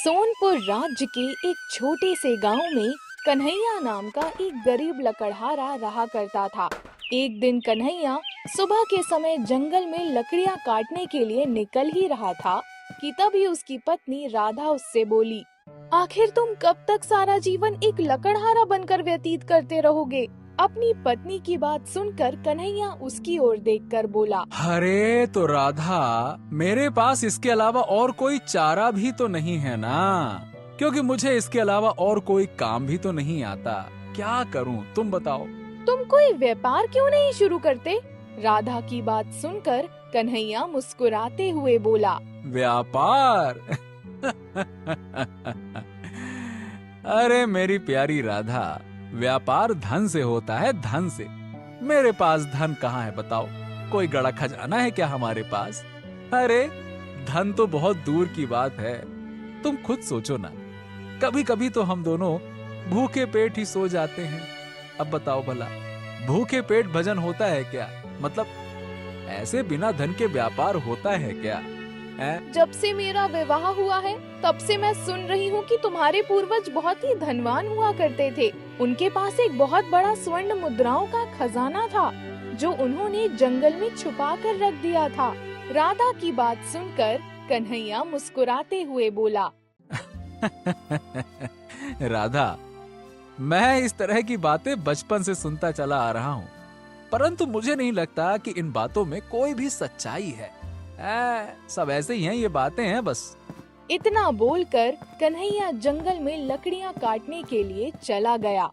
सोनपुर राज्य के एक छोटे से गांव में कन्हैया नाम का एक गरीब लकड़हारा रहा करता था। एक दिन कन्हैया सुबह के समय जंगल में लकड़ियां काटने के लिए निकल ही रहा था कि तभी उसकी पत्नी राधा उससे बोली, आखिर तुम कब तक सारा जीवन एक लकड़हारा बनकर व्यतीत करते रहोगे? अपनी पत्नी की बात सुनकर कन्हैया उसकी ओर देखकर बोला, अरे तो राधा, मेरे पास इसके अलावा और कोई चारा भी तो नहीं है ना, क्योंकि मुझे इसके अलावा और कोई काम भी तो नहीं आता। क्या करूं तुम बताओ। तुम कोई व्यापार क्यों नहीं शुरू करते? राधा की बात सुनकर कन्हैया मुस्कुराते हुए बोला, व्यापार? अरे मेरी प्यारी राधा, व्यापार धन से होता है, धन से। मेरे पास धन कहाँ है बताओ? कोई गड़ा खजाना है क्या हमारे पास? अरे धन तो बहुत दूर की बात है। तुम खुद सोचो ना, कभी कभी तो हम दोनों भूखे पेट ही सो जाते हैं। अब बताओ भला, भूखे पेट भजन होता है क्या? मतलब ऐसे बिना धन के व्यापार होता है क्या? जब से मेरा विवाह हुआ है तब से मैं सुन रही हूँ कि तुम्हारे पूर्वज बहुत ही धनवान हुआ करते थे। उनके पास एक बहुत बड़ा स्वर्ण मुद्राओं का खजाना था जो उन्होंने जंगल में छुपा कर रख दिया था। राधा की बात सुनकर कन्हैया मुस्कुराते हुए बोला, राधा, मैं इस तरह की बातें बचपन से सुनता चला आ रहा हूँ, परंतु मुझे नहीं लगता कि इन बातों में कोई भी सच्चाई है। सब ऐसे ही हैं, ये बातें हैं बस। इतना बोलकर कन्हैया जंगल में लकड़ियां काटने के लिए चला गया।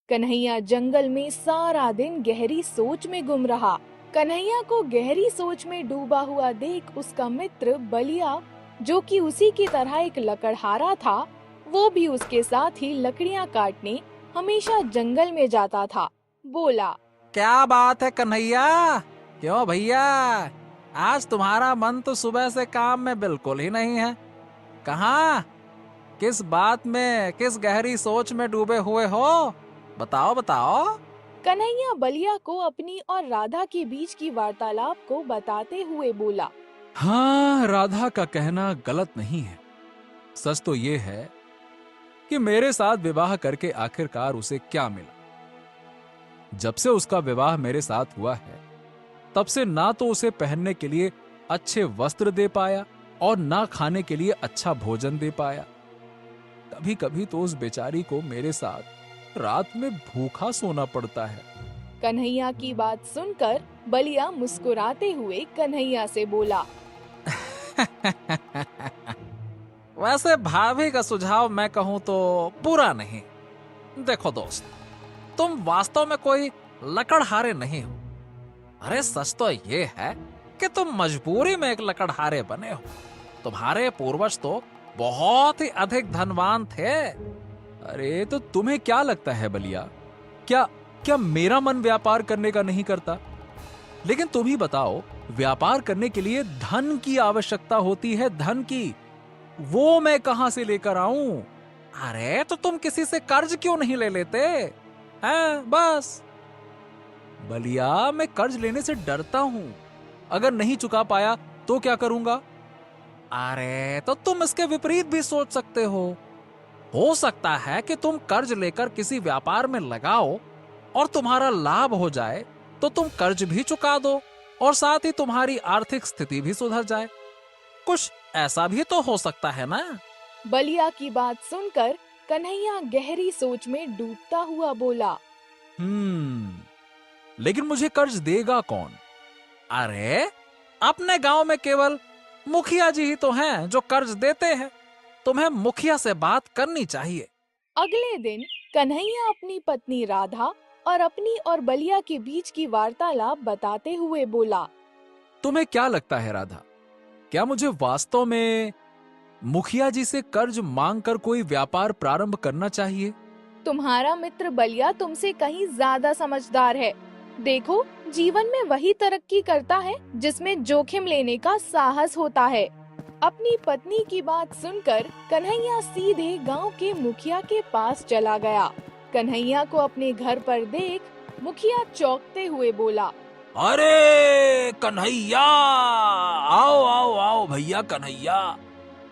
कन्हैया जंगल में सारा दिन गहरी सोच में गुम रहा। कन्हैया को गहरी सोच में डूबा हुआ देख उसका मित्र बलिया, जो कि उसी की तरह एक लकड़हारा था, वो भी उसके साथ ही लकड़ियां काटने हमेशा जंगल में जाता था। बोला, क्या बात है कन्हैया? क्यों भैया, आज तुम्हारा मन तो सुबह से काम में बिल्कुल ही नहीं है। कहाँ, किस बात में, किस गहरी सोच में डूबे हुए हो? बताओ बताओ। कन्हैया बलिया को अपनी और राधा के बीच की वार्तालाप को बताते हुए बोला, हाँ, राधा का कहना गलत नहीं है। सच तो ये है कि मेरे साथ विवाह करके आखिरकार उसे क्या मिला। जब से उसका विवाह मेरे साथ हुआ है, तब से ना तो उसे पहनने के लिए अच्छे वस्त्र दे पाया और ना खाने के लिए अच्छा भोजन दे पाया। कभी कभी तो उस बेचारी को मेरे साथ रात में भूखा सोना पड़ता है। कन्हैया की बात सुनकर बलिया मुस्कुराते हुए कन्हैया से बोला, वैसे भाभी का सुझाव मैं कहूं तो बुरा नहीं। देखो दोस्त, तुम वास्तव में कोई लकड़हारे नहीं हो। अरे सच तो ये है कि तुम मजबूरी में एक लकड़हारे बने हो। तुम्हारे पूर्वज तो बहुत ही अधिक धनवान थे। अरे तो तुम्हें क्या लगता है बलिया, क्या क्या मेरा मन व्यापार करने का नहीं करता? लेकिन तुम ही बताओ, व्यापार करने के लिए धन की आवश्यकता होती है, धन की। वो मैं कहां से लेकर आऊं? अरे तो तुम किसी से कर्ज क्यों नहीं ले लेते हैं? बस बलिया, मैं कर्ज लेने से डरता हूं। अगर नहीं चुका पाया तो क्या करूंगा? अरे तो तुम इसके विपरीत भी सोच सकते हो सकता है कि तुम कर्ज लेकर किसी व्यापार में लगाओ और तुम्हारा लाभ हो जाए तो तुम कर्ज भी चुका दो और साथ ही तुम्हारी आर्थिक स्थिति भी सुधर जाए। कुछ ऐसा भी तो हो सकता है ना? बलिया की बात सुनकर कन्हैया गहरी सोच में डूबता हुआ बोला, लेकिन मुझे कर्ज देगा कौन? अरे अपने गांव में केवल मुखिया जी ही तो हैं जो कर्ज देते हैं। तुम्हें मुखिया से बात करनी चाहिए। अगले दिन कन्हैया अपनी पत्नी राधा और अपनी और बलिया के बीच की वार्तालाप बताते हुए बोला, तुम्हें क्या लगता है राधा, क्या मुझे वास्तव में मुखिया जी से कर्ज मांगकर कोई व्यापार प्रारंभ करना चाहिए? तुम्हारा मित्र बलिया तुमसे कहीं ज्यादा समझदार है। देखो, जीवन में वही तरक्की करता है जिसमें जोखिम लेने का साहस होता है। अपनी पत्नी की बात सुनकर कन्हैया सीधे गांव के मुखिया के पास चला गया। कन्हैया को अपने घर पर देख मुखिया चौंकते हुए बोला, अरे कन्हैया, आओ आओ आओ भैया कन्हैया,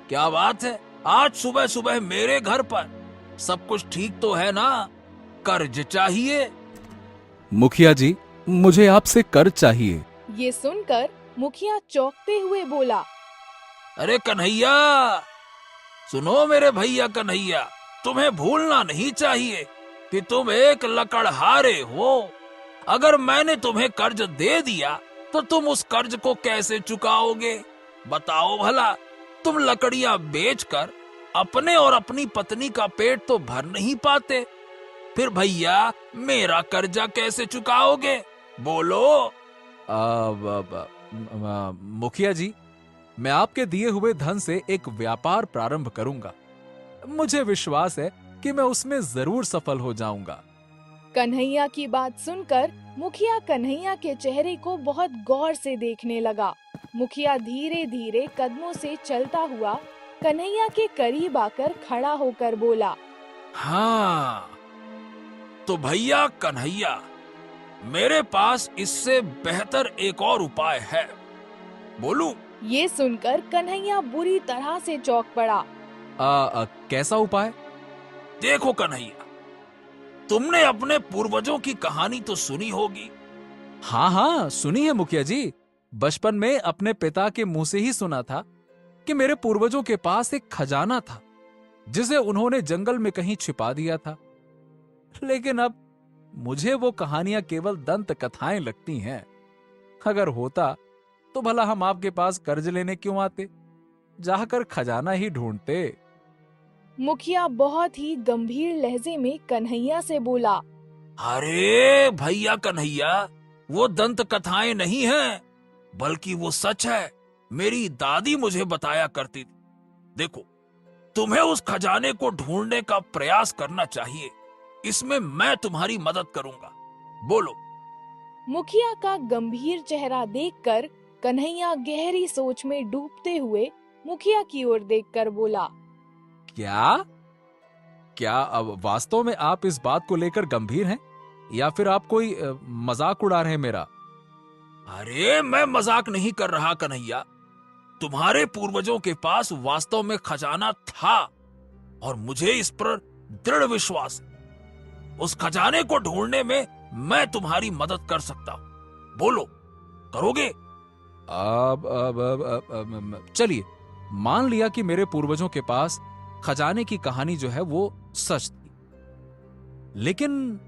क्या बात है, आज सुबह सुबह मेरे घर पर? सब कुछ ठीक तो है ना? कर्ज चाहिए? मुखिया जी, मुझे आपसे कर्ज चाहिए। ये सुनकर मुखिया चौंकते हुए बोला। अरे कन्हैया, सुनो मेरे भैया कन्हैया, तुम्हें भूलना नहीं चाहिए कि तुम एक लकड़हारे हो। अगर मैंने तुम्हें कर्ज दे दिया तो तुम उस कर्ज को कैसे चुकाओगे? बताओ भला। तुम लकड़ियां बेचकर अपने और अपनी पत्नी का पेट तो भर नहीं पाते, फिर भैया मेरा कर्जा कैसे चुकाओगे? बोलो। मुखिया जी, मैं आपके दिए हुए धन से एक व्यापार प्रारंभ करूंगा। मुझे विश्वास है कि मैं उसमें जरूर सफल हो जाऊंगा। कन्हैया की बात सुनकर मुखिया कन्हैया के चेहरे को बहुत गौर से देखने लगा। मुखिया धीरे धीरे कदमों से चलता हुआ कन्हैया के करीब आकर खड़ा होकर बोला। हाँ, तो भैया कन्हैया, मेरे पास इससे बेहतर एक और उपाय है। बोलूं? ये सुनकर कन्हैया बुरी तरह से चौंक पड़ा। कैसा उपाय? देखो कन्हैया, तुमने अपने पूर्वजों की कहानी तो सुनी होगी। हाँ हाँ, सुनी है मुखिया जी। बचपन में अपने पिता के मुंह से ही सुना था कि मेरे पूर्वजों के पास एक खजाना था जिसे उन्होंने जंगल में कहीं छिपा दिया था। लेकिन अब मुझे वो कहानियां केवल दंत कथाएं लगती हैं। अगर होता तो भला हम आपके पास कर्ज लेने क्यों आते? जाकर खजाना ही ढूंढते। मुखिया बहुत ही गंभीर लहजे में कन्हैया से बोला। अरे भैया कन्हैया, वो दंत कथाएं नहीं हैं, बल्कि वो सच है। मेरी दादी मुझे बताया करती थी। देखो, तुम्हें उस खजाने को ढूंढने का प्रयास करना चाहिए। इसमें मैं तुम्हारी मदद करूंगा। बोलो। मुखिया का गंभीर चेहरा देखकर कन्हैया गहरी सोच में डूबते हुए मुखिया की ओर देखकर बोला। क्या क्या अब वास्तव में आप इस बात को लेकर गंभीर हैं या फिर आप कोई मजाक उड़ा रहे हैं मेरा? अरे मैं मजाक नहीं कर रहा कन्हैया। तुम्हारे पूर्वजों के पास वास्तव में खजाना था और मुझे इस पर दृढ़ विश्वास है। उस खजाने को ढूंढने में मैं तुम्हारी मदद कर सकता हूं। बोलो, करोगे? चलिए, मान लिया कि मेरे पूर्वजों के पास खजाने की कहानी जो है वो सच थी, लेकिन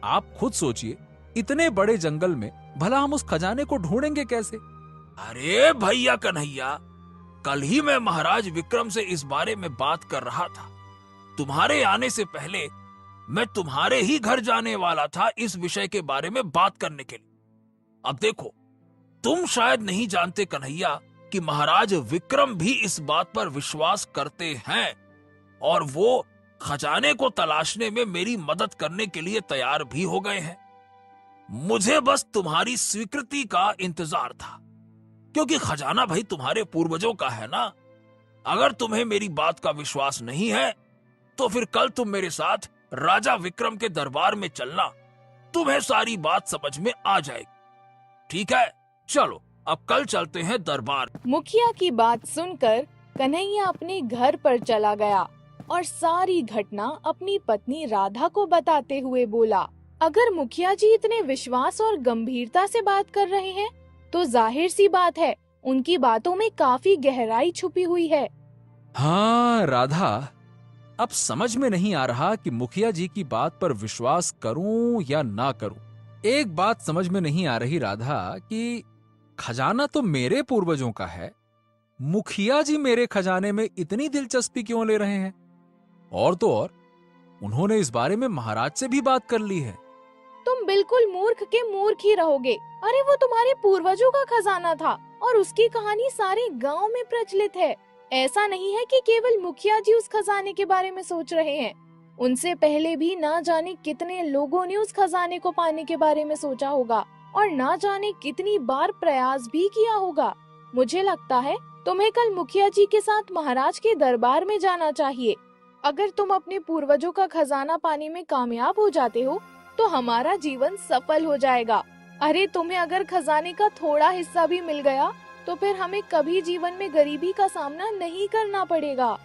आप खुद सोचिए, इतने बड़े जंगल में भला हम उस खजाने को ढूंढेंगे कैसे? अरे भैया कन्हैया, कल ही मैं महाराज विक्रम से इस बारे में बात कर रहा था। तुम्हारे आने से पहले मैं तुम्हारे ही घर जाने वाला था इस विषय के बारे में बात करने के लिए। अब देखो, तुम शायद नहीं जानते कन्हैया कि महाराज विक्रम भी इस बात पर विश्वास करते हैं और वो खजाने को तलाशने में मेरी मदद करने के लिए तैयार भी हो गए हैं। मुझे बस तुम्हारी स्वीकृति का इंतजार था, क्योंकि खजाना भाई तुम्हारे पूर्वजों का है ना। अगर तुम्हें मेरी बात का विश्वास नहीं है तो फिर कल तुम मेरे साथ राजा विक्रम के दरबार में चलना। तुम्हें सारी बात समझ में आ जाएगी। ठीक है, चलो अब कल चलते हैं दरबार। मुखिया की बात सुनकर कन्हैया अपने घर पर चला गया और सारी घटना अपनी पत्नी राधा को बताते हुए बोला। अगर मुखिया जी इतने विश्वास और गंभीरता से बात कर रहे हैं तो जाहिर सी बात है उनकी बातों में काफी गहराई छुपी हुई है। हाँ राधा, अब समझ में नहीं आ रहा कि मुखिया जी की बात पर विश्वास करूं या ना करूं। एक बात समझ में नहीं आ रही राधा कि खजाना तो मेरे पूर्वजों का है, मुखिया जी मेरे खजाने में इतनी दिलचस्पी क्यों ले रहे हैं? और तो और उन्होंने इस बारे में महाराज से भी बात कर ली है। तुम बिल्कुल मूर्ख के मूर्ख ही रहोगे। अरे वो तुम्हारे पूर्वजों का खजाना था और उसकी कहानी सारे गांव में प्रचलित है। ऐसा नहीं है कि केवल मुखिया जी उस खजाने के बारे में सोच रहे हैं। उनसे पहले भी ना जाने कितने लोगों ने उस खजाने को पाने के बारे में सोचा होगा और ना जाने कितनी बार प्रयास भी किया होगा। मुझे लगता है तुम्हें कल मुखिया जी के साथ महाराज के दरबार में जाना चाहिए। अगर तुम अपने पूर्वजों का खजाना पाने में कामयाब हो जाते हो तो हमारा जीवन सफल हो जाएगा। अरे तुम्हें अगर खजाने का थोड़ा हिस्सा भी मिल गया तो फिर हमें कभी जीवन में गरीबी का सामना नहीं करना पड़ेगा।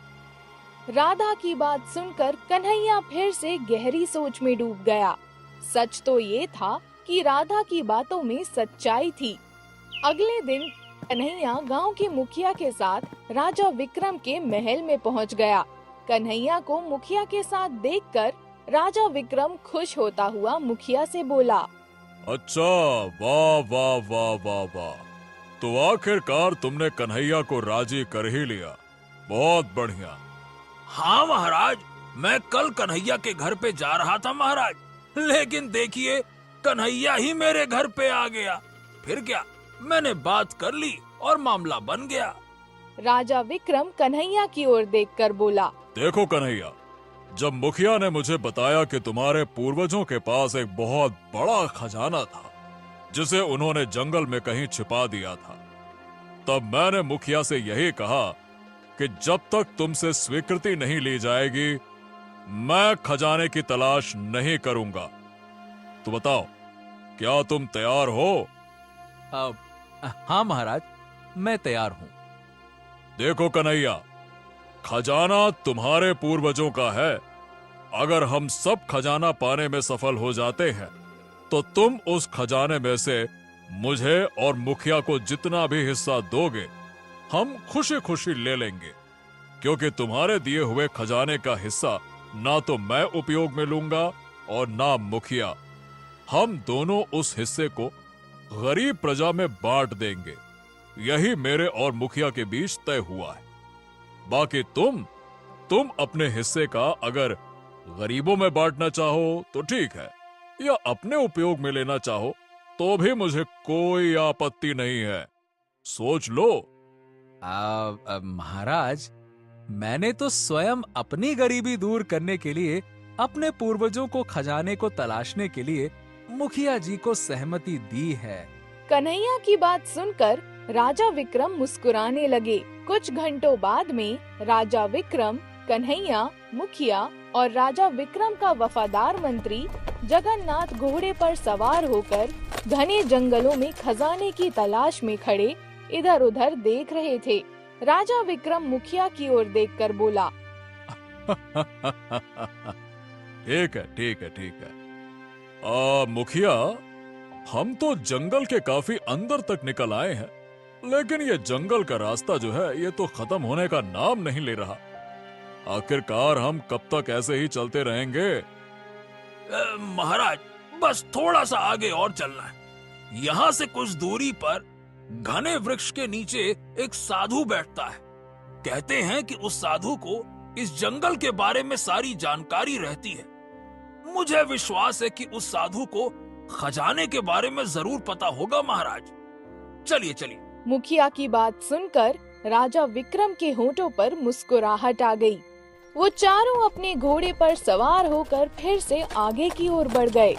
राधा की बात सुनकर कन्हैया फिर से गहरी सोच में डूब गया। सच तो ये था कि राधा की बातों में सच्चाई थी। अगले दिन कन्हैया गांव के मुखिया के साथ राजा विक्रम के महल में पहुंच गया। कन्हैया को मुखिया के साथ देखकर राजा विक्रम खुश होता हुआ मुखिया से बोला, अच्छा, वाह वाह वाह वाह वाह, तो आखिरकार तुमने कन्हैया को राजी कर ही लिया। बहुत बढ़िया। हाँ महाराज, मैं कल कन्हैया के घर पे जा रहा था महाराज, लेकिन देखिए कन्हैया ही मेरे घर पे आ गया। फिर क्या, मैंने बात कर ली और मामला बन गया। राजा विक्रम कन्हैया की ओर देखकर बोला, देखो कन्हैया, जब मुखिया ने मुझे बताया कि तुम्हारे पूर्वजों के पास एक बहुत बड़ा खजाना था जिसे उन्होंने जंगल में कहीं छिपा दिया था, तब मैंने मुखिया से यही कहा कि जब तक तुमसे स्वीकृति नहीं ली जाएगी मैं खजाने की तलाश नहीं करूंगा। तो बताओ, क्या तुम तैयार हो? हाँ महाराज, मैं तैयार हूँ। देखो कन्हैया, खजाना तुम्हारे पूर्वजों का है। अगर हम सब खजाना पाने में सफल हो जाते हैं तो तुम उस खजाने में से मुझे और मुखिया को जितना भी हिस्सा दोगे हम खुशी खुशी ले लेंगे, क्योंकि तुम्हारे दिए हुए खजाने का हिस्सा ना तो मैं उपयोग में लूंगा और ना मुखिया। हम दोनों उस हिस्से को गरीब प्रजा में बांट देंगे। यही मेरे और मुखिया के बीच तय हुआ है। बाकी तुम अपने हिस्से का अगर गरीबों में बांटना चाहो तो ठीक है, या अपने उपयोग में लेना चाहो तो भी मुझे कोई आपत्ति नहीं है। सोच लो। महाराज, मैंने तो स्वयं अपनी गरीबी दूर करने के लिए अपने पूर्वजों को खजाने को तलाशने के लिए मुखिया जी को सहमति दी है। कन्हैया की बात सुनकर राजा विक्रम मुस्कुराने लगे। कुछ घंटों बाद में राजा विक्रम, कन्हैया, मुखिया और राजा विक्रम का वफादार मंत्री जगन्नाथ घोड़े पर सवार होकर घने जंगलों में खजाने की तलाश में खड़े इधर उधर देख रहे थे। राजा विक्रम मुखिया की ओर देखकर बोला, ठीक है ठीक है ठीक है। मुखिया, हम तो जंगल के काफी अंदर तक निकल आए हैं, लेकिन ये जंगल का रास्ता जो है ये तो खत्म होने का नाम नहीं ले रहा। आखिरकार हम कब तक ऐसे ही चलते रहेंगे? महाराज, बस थोड़ा सा आगे और चलना है। यहाँ से कुछ दूरी पर घने वृक्ष के नीचे एक साधु बैठता है। कहते हैं कि उस साधु को इस जंगल के बारे में सारी जानकारी रहती है। मुझे विश्वास है कि उस साधु को खजाने के बारे में जरूर पता होगा महाराज। चलिए चलिए। मुखिया की बात सुनकर राजा विक्रम के होठों पर मुस्कुराहट आ गई। वो चारों अपने घोड़े पर सवार होकर फिर से आगे की ओर बढ़ गए।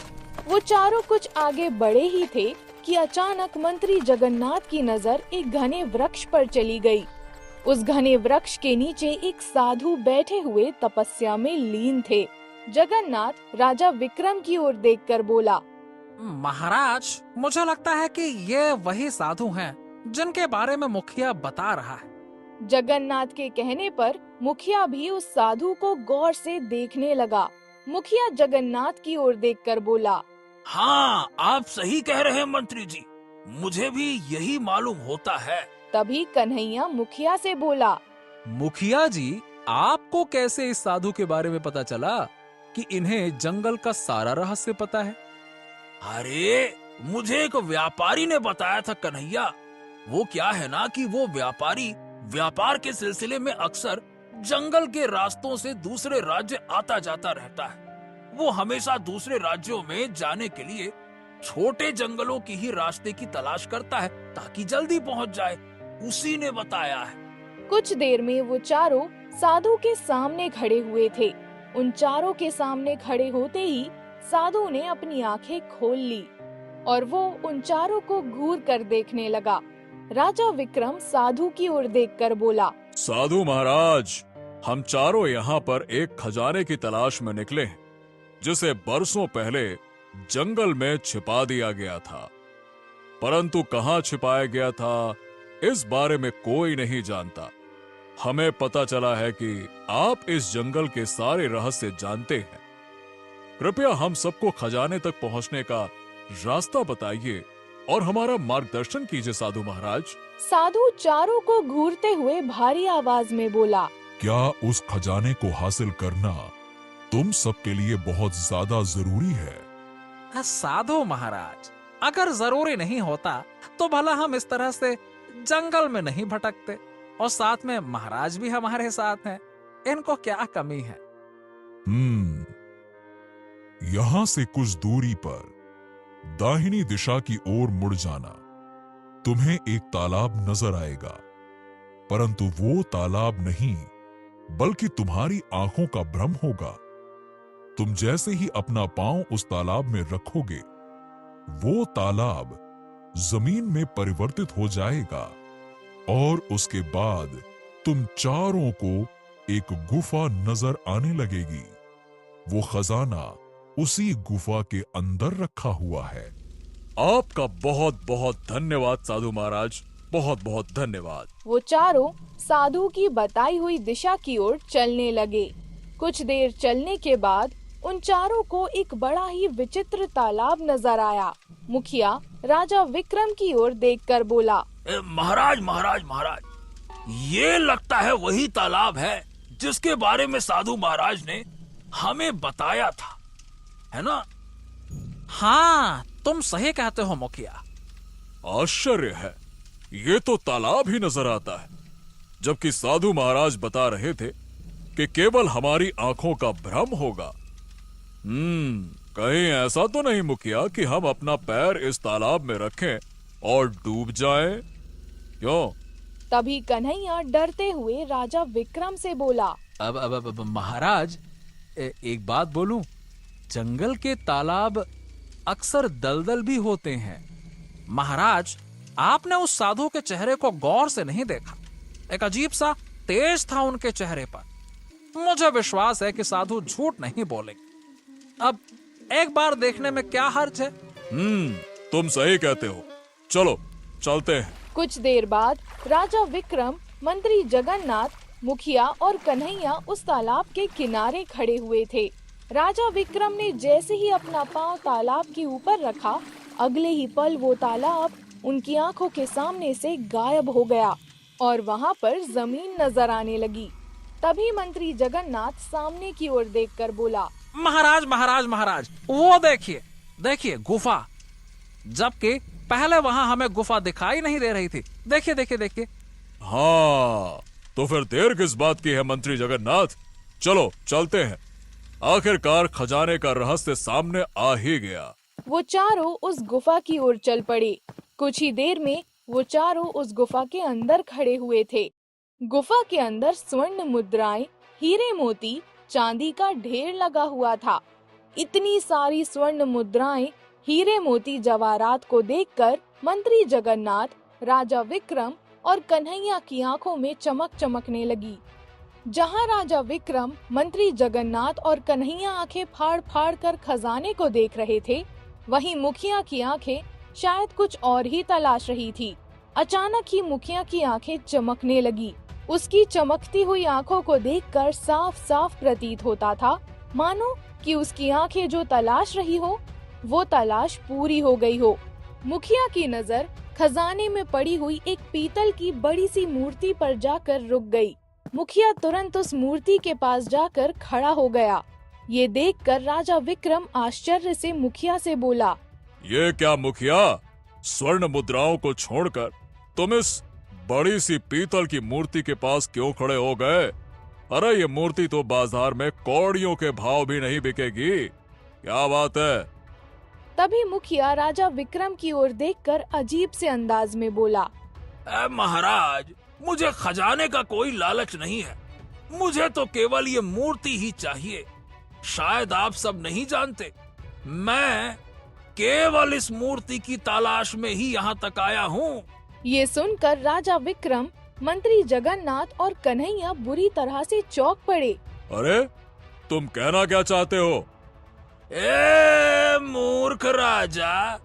वो चारों कुछ आगे बढ़े ही थे कि अचानक मंत्री जगन्नाथ की नजर एक घने वृक्ष पर चली गई। उस घने वृक्ष के नीचे एक साधु बैठे हुए तपस्या में लीन थे। जगन्नाथ राजा विक्रम की ओर देखकर बोला, महाराज, मुझे लगता है कि ये वही साधु हैं जिनके बारे में मुखिया बता रहा है। जगन्नाथ के कहने पर मुखिया भी उस साधु को गौर से देखने लगा। मुखिया जगन्नाथ की ओर देखकर बोला, हाँ, आप सही कह रहे हैं मंत्री जी, मुझे भी यही मालूम होता है। तभी कन्हैया मुखिया से बोला, मुखिया जी, आपको कैसे इस साधु के बारे में पता चला कि इन्हें जंगल का सारा रहस्य पता है? अरे, मुझे एक व्यापारी ने बताया था कन्हैया। वो क्या है ना कि वो व्यापारी व्यापार के सिलसिले में अक्सर जंगल के रास्तों से दूसरे राज्य आता जाता रहता है। वो हमेशा दूसरे राज्यों में जाने के लिए छोटे जंगलों की ही रास्ते की तलाश करता है ताकि जल्दी पहुंच जाए। उसी ने बताया है। कुछ देर में वो चारों साधु के सामने खड़े हुए थे। उन चारों के सामने खड़े होते ही साधु ने अपनी आंखें खोल ली और वो उन चारों को घूर कर देखने लगा। राजा विक्रम साधु की ओर देखकर बोला, साधु महाराज, हम चारों यहाँ पर एक खजाने की तलाश में निकले हैं जिसे बरसों पहले जंगल में छिपा दिया गया था, परंतु कहाँ छिपाया गया था इस बारे में कोई नहीं जानता। हमें पता चला है कि आप इस जंगल के सारे रहस्य जानते हैं। कृपया हम सबको खजाने तक पहुंचने का रास्ता बताइए और हमारा मार्गदर्शन कीजिए साधु महाराज। साधु चारों को घूरते हुए भारी आवाज में बोला, क्या उस खजाने को हासिल करना तुम सबके लिए बहुत ज्यादा जरूरी है? साधु महाराज, अगर जरूरी नहीं होता तो भला हम इस तरह से जंगल में नहीं भटकते, और साथ में महाराज भी हमारे साथ हैं। इनको क्या कमी है? यहां से कुछ दूरी पर दाहिनी दिशा की ओर मुड़ जाना। तुम्हें एक तालाब नजर आएगा, परंतु वो तालाब नहीं बल्कि तुम्हारी आंखों का भ्रम होगा। तुम जैसे ही अपना पांव उस तालाब में रखोगे, वो तालाब जमीन में परिवर्तित हो जाएगा और उसके बाद तुम चारों को एक गुफा नजर आने लगेगी। वो खजाना उसी गुफा के अंदर रखा हुआ है। आपका बहुत बहुत धन्यवाद साधु महाराज, बहुत बहुत धन्यवाद। वो चारों साधु की बताई हुई दिशा की ओर चलने लगे। कुछ देर चलने के बाद उन चारों को एक बड़ा ही विचित्र तालाब नजर आया। मुखिया राजा विक्रम की ओर देखकर बोला, महाराज महाराज महाराज, ये लगता है वही तालाब है जिसके बारे में साधु महाराज ने हमें बताया था, है ना? हाँ, तुम सही कहते हो मुखिया। आश्चर्य है, ये तो तालाब ही नजर आता है, जबकि साधु महाराज बता रहे थे कि केवल हमारी आंखों का भ्रम होगा। कहीं ऐसा तो नहीं मुखिया कि हम अपना पैर इस तालाब में रखें और डूब जाएं? क्यों? तभी कन्हैया डरते हुए राजा विक्रम से बोला, अब महाराज, एक बात बोलूं, जंगल के तालाब अक्सर दलदल भी होते हैं। महाराज, आपने उस साधु के चेहरे को गौर से नहीं देखा। एक अजीब सा तेज था उनके चेहरे पर। मुझे विश्वास है कि साधु झूठ नहीं बोलेंगे। अब एक बार देखने में क्या हर्ज है? तुम सही कहते हो, चलो चलते हैं। कुछ देर बाद राजा विक्रम, मंत्री जगन्नाथ, मुखिया और कन्हैया उस तालाब के किनारे खड़े हुए थे। राजा विक्रम ने जैसे ही अपना पांव तालाब के ऊपर रखा, अगले ही पल वो तालाब उनकी आंखों के सामने से गायब हो गया और वहाँ पर जमीन नजर आने लगी। तभी मंत्री जगन्नाथ सामने की ओर देखकर बोला, महाराज महाराज महाराज, वो देखिए देखिए गुफा, जबकि पहले वहां हमें गुफा दिखाई नहीं दे रही थी। देखिए देखिए देखिए। हाँ, तो फिर देर किस बात की है मंत्री जगन्नाथ? चलो चलते हैं, आखिरकार खजाने का रहस्य सामने आ ही गया। वो चारों उस गुफा की ओर चल पड़े। कुछ ही देर में वो चारों उस गुफा के अंदर खड़े हुए थे। गुफा के अंदर स्वर्ण मुद्राएं, हीरे मोती, चांदी का ढेर लगा हुआ था। इतनी सारी स्वर्ण मुद्राएं, हीरे मोती, जवाहरात को देखकर मंत्री जगन्नाथ, राजा विक्रम और कन्हैया की आंखों में चमक चमकने लगी। जहां राजा विक्रम, मंत्री जगन्नाथ और कन्हैया आंखें फाड़ फाड़ कर खजाने को देख रहे थे, वहीं मुखिया की आंखें शायद कुछ और ही तलाश रही थी। अचानक ही मुखिया की आंखें चमकने लगी। उसकी चमकती हुई आंखों को देखकर साफ साफ प्रतीत होता था मानो कि उसकी आंखें जो तलाश रही हो, वो तलाश पूरी हो गई हो। मुखिया की नजर खजाने में पड़ी हुई एक पीतल की बड़ी सी मूर्ति पर जाकर रुक गई। मुखिया तुरंत उस मूर्ति के पास जाकर खड़ा हो गया। ये देखकर राजा विक्रम आश्चर्य से मुखिया से बोला, ये क्या मुखिया, स्वर्ण मुद्राओं को छोड़कर तुम इस बड़ी सी पीतल की मूर्ति के पास क्यों खड़े हो गए? अरे ये मूर्ति तो बाजार में कौड़ियों के भाव भी नहीं बिकेगी। क्या बात है? तभी मुखिया राजा विक्रम की ओर देखकर अजीब से अंदाज में बोला, महाराज, मुझे खजाने का कोई लालच नहीं है। मुझे तो केवल ये मूर्ति ही चाहिए। शायद आप सब नहीं जानते, मैं केवल इस मूर्ति की तलाश में ही यहाँ तक आया हूँ। ये सुनकर राजा विक्रम, मंत्री जगन्नाथ और कन्हैया बुरी तरह से चौंक पड़े। अरे तुम कहना क्या चाहते हो? ए मूर्ख राजा,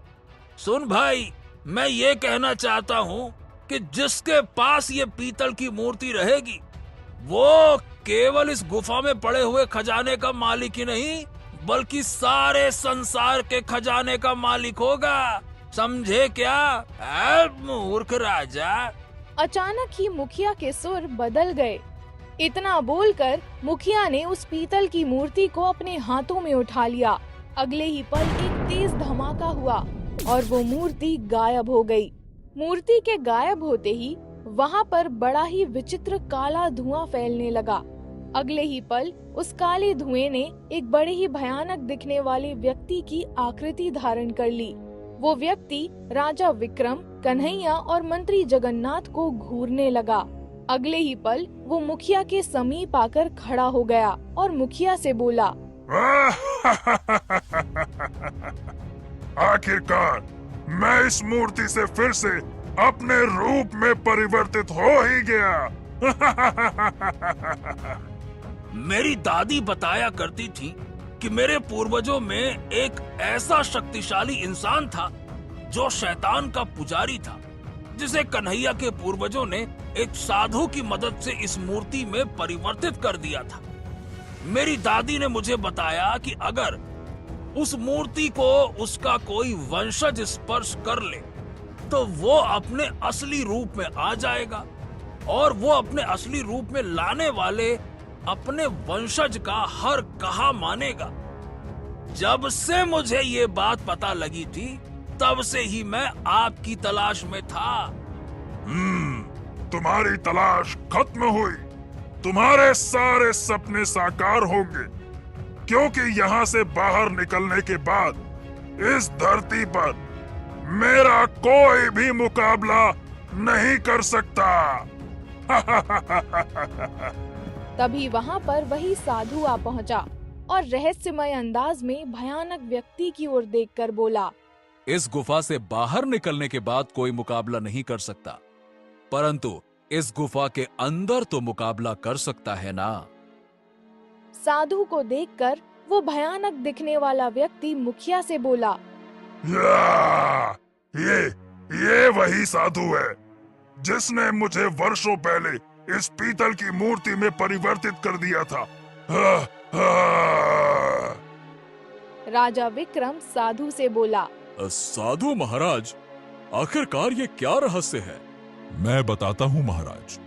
सुन भाई, मैं ये कहना चाहता हूँ कि जिसके पास ये पीतल की मूर्ति रहेगी वो केवल इस गुफा में पड़े हुए खजाने का मालिक ही नहीं, बल्कि सारे संसार के खजाने का मालिक होगा। समझे क्या? मूर्ख राजा। अचानक ही मुखिया के सुर बदल गए। इतना बोलकर मुखिया ने उस पीतल की मूर्ति को अपने हाथों में उठा लिया। अगले ही पल एक तेज धमाका हुआ और वो मूर्ति गायब हो गई। मूर्ति के गायब होते ही वहाँ पर बड़ा ही विचित्र काला धुआं फैलने लगा। अगले ही पल उस काले धुएं ने एक बड़े ही भयानक दिखने वाले व्यक्ति की आकृति धारण कर ली। वो व्यक्ति राजा विक्रम, कन्हैया और मंत्री जगन्नाथ को घूरने लगा। अगले ही पल वो मुखिया के समीप आकर खड़ा हो गया और मुखिया से बोला, आखिरकार मैं इस मूर्ति से फिर से अपने रूप में परिवर्तित हो ही गया। मेरी दादी बताया करती थी कि मेरे पूर्वजों में एक ऐसा शक्तिशाली इंसान था जो शैतान का पुजारी था, जिसे कन्हैया के पूर्वजों ने एक साधु की मदद से इस मूर्ति में परिवर्तित कर दिया था। मेरी दादी ने मुझे बताया कि अगर उस मूर्ति को उसका कोई वंशज स्पर्श कर ले तो वो अपने असली रूप में आ जाएगा और वो अपने असली रूप में लाने वाले अपने वंशज का हर कहा मानेगा। जब से मुझे ये बात पता लगी थी, तब से ही मैं आपकी तलाश में था। तुम्हारी तलाश खत्म हुई। तुम्हारे सारे सपने साकार होंगे, क्योंकि यहाँ से बाहर निकलने के बाद इस धरती पर मेरा कोई भी मुकाबला नहीं कर सकता। तभी वहाँ पर वही साधु आ पहुँचा और रहस्यमय अंदाज में भयानक व्यक्ति की ओर देखकर बोला, इस गुफा से बाहर निकलने के बाद कोई मुकाबला नहीं कर सकता, परंतु इस गुफा के अंदर तो मुकाबला कर सकता है ना। साधु को देखकर वो भयानक दिखने वाला व्यक्ति मुखिया से बोला, ये वही साधु है जिसने मुझे वर्षों पहले इस पीतल की मूर्ति में परिवर्तित कर दिया था। राजा विक्रम साधु से बोला, साधु महाराज, आखिरकार ये क्या रहस्य है? मैं बताता हूँ महाराज।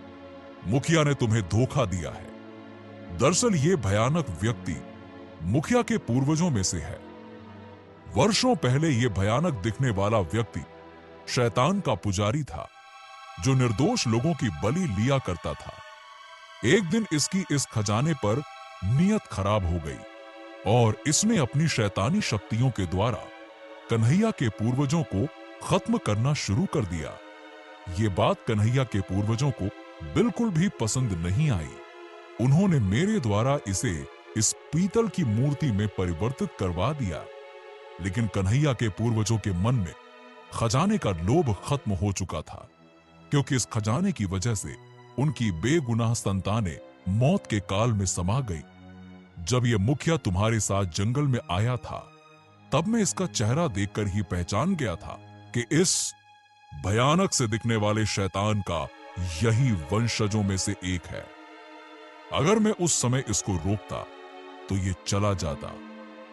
मुखिया ने तुम्हें धोखा दिया है। दरअसल ये भयानक व्यक्ति मुखिया के पूर्वजों में से है। वर्षों पहले ये भयानक दिखने वाला व्यक्ति शैतान का पुजारी था, जो निर्दोष लोगों की बलि लिया करता था। एक दिन इसकी इस खजाने पर नियत खराब हो गई और इसने अपनी शैतानी शक्तियों के द्वारा कन्हैया के पूर्वजों को खत्म करना शुरू कर दिया। ये बात कन्हैया के पूर्वजों को बिल्कुल भी पसंद नहीं आई। उन्होंने मेरे द्वारा इसे इस पीतल की मूर्ति में परिवर्तित करवा दिया, लेकिन कन्हैया के पूर्वजों के मन में खजाने का लोभ खत्म हो चुका था, क्योंकि इस खजाने की वजह से उनकी बेगुनाह संतानें मौत के काल में समा गई। जब यह मुखिया तुम्हारे साथ जंगल में आया था, तब मैं इसका चेहरा देखकर ही पहचान गया था कि इस भयानक से दिखने वाले शैतान का यही वंशजों में से एक है। अगर मैं उस समय इसको रोकता तो ये चला जाता,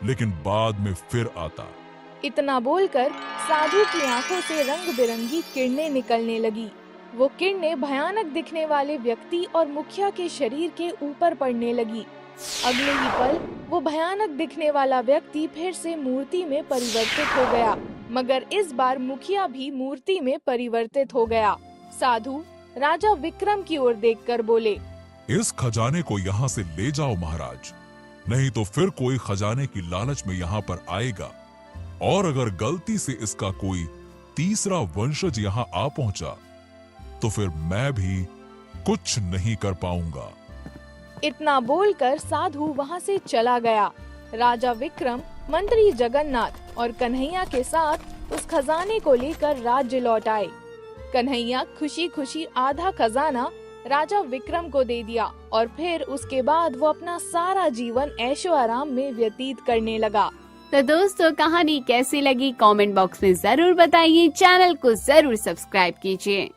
लेकिन बाद में फिर आता। इतना बोलकर साधु की आंखों से रंग बिरंगी किरणें निकलने लगी। वो किरणें भयानक दिखने वाले व्यक्ति और मुखिया के शरीर के ऊपर पड़ने लगी। अगले ही पल वो भयानक दिखने वाला व्यक्ति फिर से मूर्ति में परिवर्तित हो गया, मगर इस बार मुखिया भी मूर्ति में परिवर्तित हो गया। साधु राजा विक्रम की ओर देखकर बोले, इस खजाने को यहाँ से ले जाओ महाराज, नहीं तो फिर कोई खजाने की लालच में यहाँ पर आएगा, और अगर गलती से इसका कोई तीसरा वंशज यहाँ आ पहुंचा तो फिर मैं भी कुछ नहीं कर पाऊंगा। इतना बोलकर साधु वहाँ से चला गया। राजा विक्रम, मंत्री जगन्नाथ और कन्हैया के साथ उस खजाने को लेकर राज्य लौट आए। कन्हैया खुशी खुशी आधा खजाना राजा विक्रम को दे दिया और फिर उसके बाद वो अपना सारा जीवन ऐशो आराम में व्यतीत करने लगा। तो दोस्तों, कहानी कैसी लगी कमेंट बॉक्स में जरूर बताइए। चैनल को जरूर सब्सक्राइब कीजिए।